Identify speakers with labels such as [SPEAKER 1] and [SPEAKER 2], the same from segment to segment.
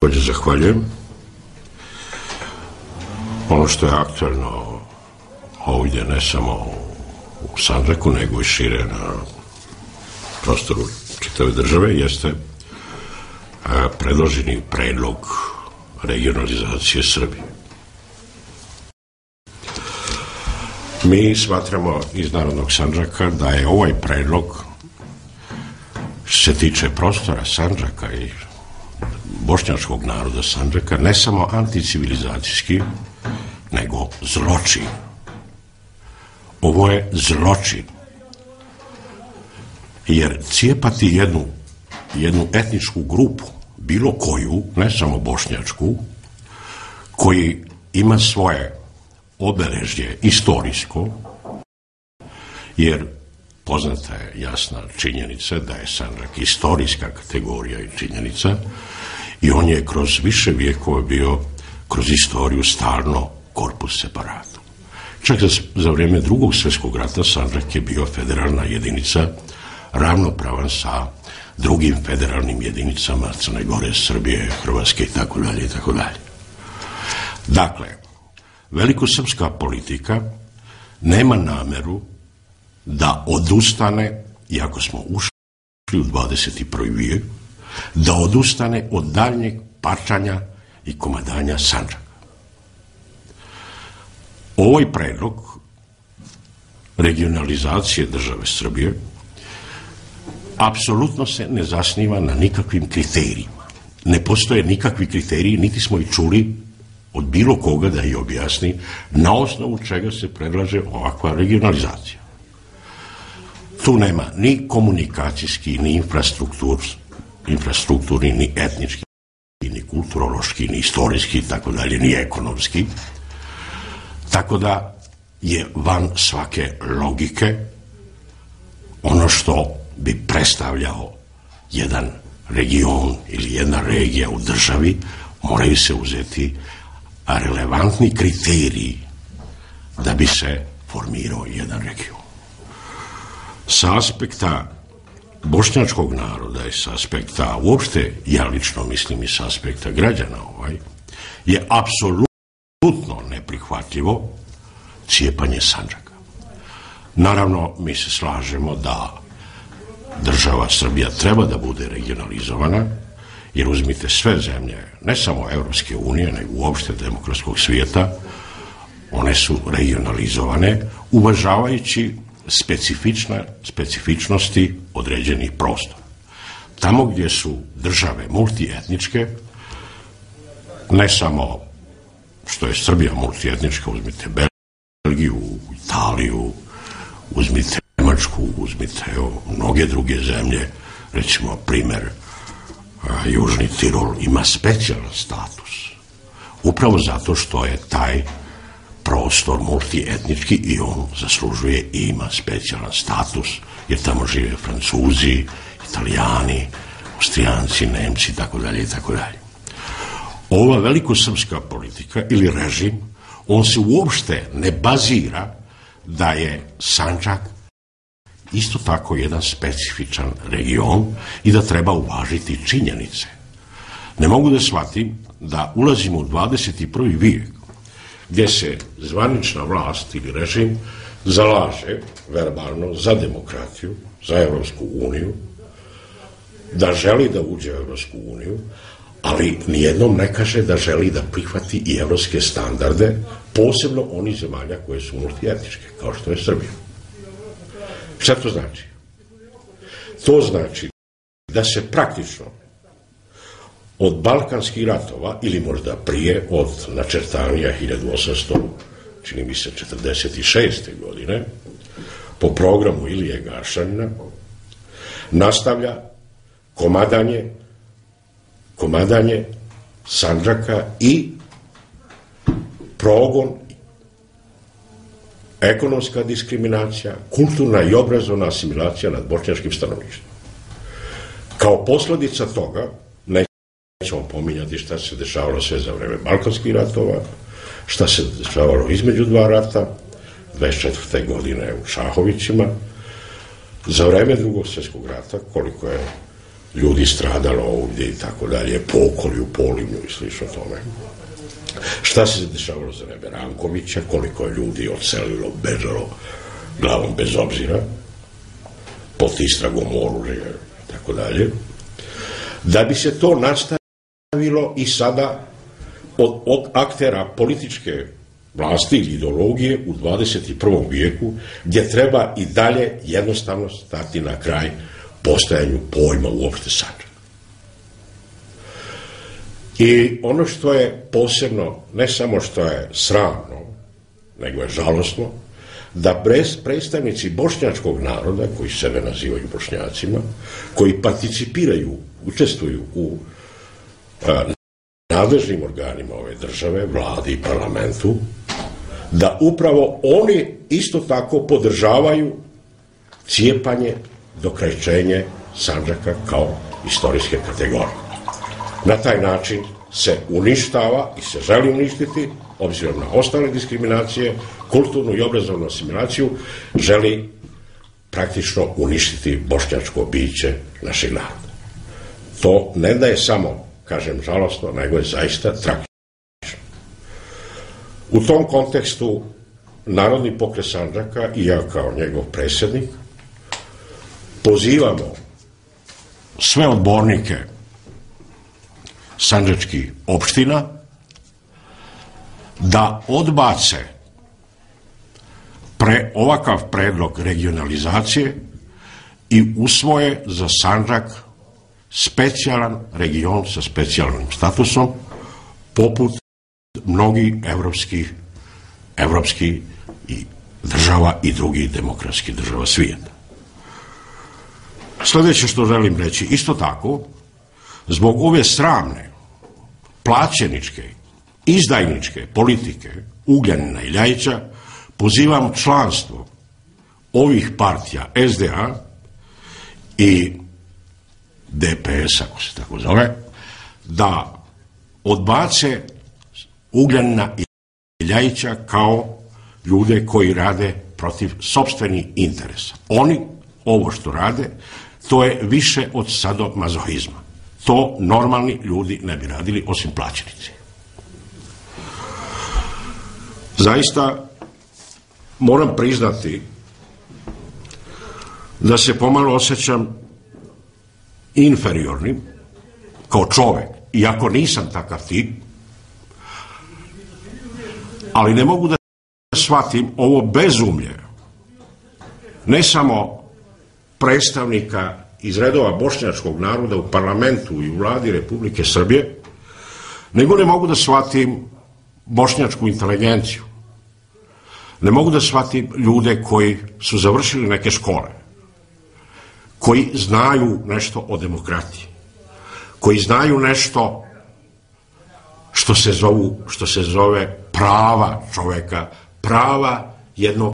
[SPEAKER 1] Zahvaljujem. Ono što je aktualno ovdje, ne samo u Sandžaku, nego i šire na prostoru čitave države, jeste predloženi predlog regionalizacije Srbije. Mi smatramo iz Narodnog Sandžaka da je ovaj predlog, što se tiče prostora Sandžaka i bošnjačkog naroda Sandžaka, ne samo anticivilizacijski, nego zločin. Ovo je zločin. Jer cijepati jednu etničku grupu, bilo koju, ne samo bošnjačku, koji ima svoje obeležje istorijsko, jer poznata je jasna činjenica da je Sandžak istorijska kategorija i činjenica, i on je kroz više vijekova bio, kroz istoriju, stalno corpus separatum. Čak za vrijeme Drugog svjetskog rata Sandžak je bio federalna jedinica, ravnopravan sa drugim federalnim jedinicama Crne Gore, Srbije, Hrvatske itd. itd. Dakle, velikosrpska politika nema nameru da odustane, iako smo ušli u 21. vijek, da odustane od daljnjeg parčanja i komadanja Sandžaka. Ovaj predlog regionalizacije države Srbije apsolutno se ne zasniva na nikakvim kriterijima. Ne postoje nikakvi kriteriji, niti smo i čuli od bilo koga da ih objasni na osnovu čega se predlaže ovakva regionalizacija. Tu nema ni komunikacijski, ni infrastrukturni, ni etnički, ni kulturološki, ni istorijski, tako dalje, ni ekonomski. Tako da je van svake logike ono što bi predstavljao jedan region ili jedna regija u državi, moraju se uzeti relevantni kriteriji da bi se formirao jedan region. Sa aspekta bošnjačkog naroda i sa aspekta, uopšte ja lično mislim i sa aspekta građana je apsolutno neprihvatljivo cijepanje Sandžaka. Naravno, mi se slažemo da država Srbija treba da bude regionalizovana, jer uzmite sve zemlje, ne samo Evropske unije, nego uopšte demokratskog svijeta, one su regionalizovane, uvažavajući specifičnosti određenih prostora. Tamo gdje su države multietničke, ne samo što je Srbija multietnička, uzmite Belgiju, Italiju, uzmite Njemačku, uzmite mnoge druge zemlje, recimo primjer Južni Tirol ima specijalan status. Upravo zato što je taj prostor multietnički i on zaslužuje i ima specijalan status, jer tamo žive Francuzi, Italijani, Austrijanci, Nemci, tako dalje i tako dalje. Ova velikosrpska politika ili režim, on se uopšte ne bazira da je Sandžak isto tako jedan specifičan region i da treba uvažiti činjenice. Ne mogu da shvatim da ulazimo u 21. vijek gdje se zvanična vlast ili režim zalaže verbalno za demokratiju, za Evropsku uniju, da želi da uđe u Evropsku uniju, ali nijednom ne kaže da želi da prihvati i evropske standarde, posebno onih zemalja koje su multietničke, kao što je Srbija. Šta to znači? To znači da se praktično od balkanskih ratova, ili možda prije, od načrtanja 1800, čini mi se 46. godine, po programu Ilije Gašanina, nastavlja komadanje Sandžaka i progon, ekonomska diskriminacija, kulturna i obrazovna asimilacija nad bošnjačkim stanovništvom. Kao posljedica toga, nećemo pominjati šta se dešavalo sve za vreme balkanskih ratova, šta se dešavalo između dva rata, 24. godine u Šahovićima, za vreme Drugog svjetskog rata, koliko je ljudi stradalo ovdje i tako dalje, pokolju, Polimnju i slično tome. Šta se dešavalo za vreme Rankovića, koliko je ljudi odselilo, bežalo glavom bez obzira, pod istragom oružja i tako dalje. Da bi se to nastavilo i sada od aktera političke vlasti ili ideologije u 21. vijeku, gdje treba i dalje jednostavno stati na kraj postojanju pojma uopšte Sandžaka. I ono što je posebno, ne samo što je sramno, nego je žalosno, da predstavnici bošnjačkog naroda, koji sebe nazivaju Bošnjacima, koji participiraju, učestvuju u nadležnim organima ove države, vladi i parlamentu, da upravo oni isto tako podržavaju cijepanje, dokrajčenje Sandžaka kao istorijske kategorije. Na taj način se uništava i se želi uništiti, obzirom na ostale diskriminacije, kulturnu i obrazovnu asimilaciju, želi praktično uništiti bošnjačko biće našeg naroda. To ne da je samo, kažem, žalostno, nego je zaista tragično. U tom kontekstu Narodni pokret Sandžaka i ja kao njegov predsjednik pozivamo sve odbornike sandžačkih opština da odbace ovakav predlog regionalizacije i usvoje za Sandžak specijalan region sa specijalnim statusom, poput mnogih evropskih država i drugih demokratskih država svijeta. Sljedeće što želim reći, isto tako, zbog ove sramne, plaćeničke, izdajničke politike Ugljanina i Ljajića, pozivam članstvo ovih partija SDA i DPS, ako se tako zove, da odbace Ugljanina i Ljajića kao ljude koji rade protiv sopstvenih interesa. Oni ovo što rade, to je više od sadomazohizma. To normalni ljudi ne bi radili, osim plaćenici. Zaista moram priznati da se pomalo osjećam inferiornim kao čovek, iako nisam takav tip, ali ne mogu da shvatim ovo bezumlje ne samo predstavnika iz redova bošnjačkog naroda u parlamentu i u vladi Republike Srbije, nego ne mogu da shvatim bošnjačku inteligenciju. Ne mogu da shvatim ljude koji su završili neke škole, koji znaju nešto o demokratiji, koji znaju nešto što se zove prava čoveka, prava jednog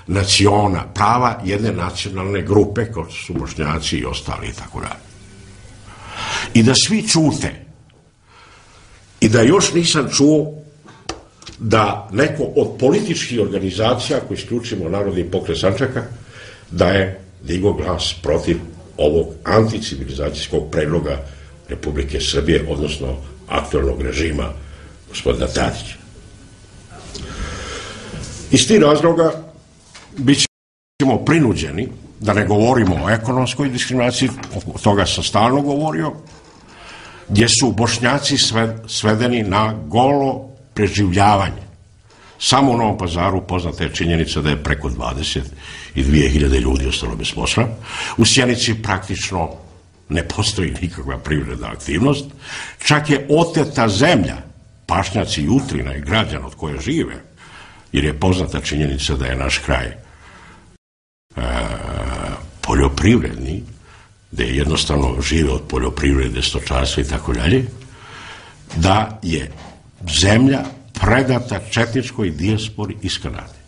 [SPEAKER 1] naciona, prava jedne nacionalne grupe, kao su Bošnjaci i ostali i tako dalje. I da svi ćute i da još nisam čuo da neko od političkih organizacija, ako isključimo Narodni pokret Sandžaka, da je digao glas protiv ovog anticivilizacijskog predloga Republike Srbije, odnosno aktualnog režima gospodina Tadića. Iz tih razloga bit ćemo prinuđeni, da ne govorimo o ekonomskoj diskriminaciji, o toga sam stalno govorio, gdje su Bošnjaci svedeni na golo preživljavanje. Samo u Novom Pazaru poznata je činjenica da je preko 22.000 ljudi ostalo bez posla. U Sjenici praktično ne postoji nikakva privredna aktivnost. Čak je oteta zemlja, pašnjaci i Utrina i građana od koje žive, jer je poznata činjenica da je naš kraj poljoprivredni, da je jednostavno žive od poljoprivrede, stočarstva i tako dalje, da je zemlja predata četničkoj dijaspori iz Kanade.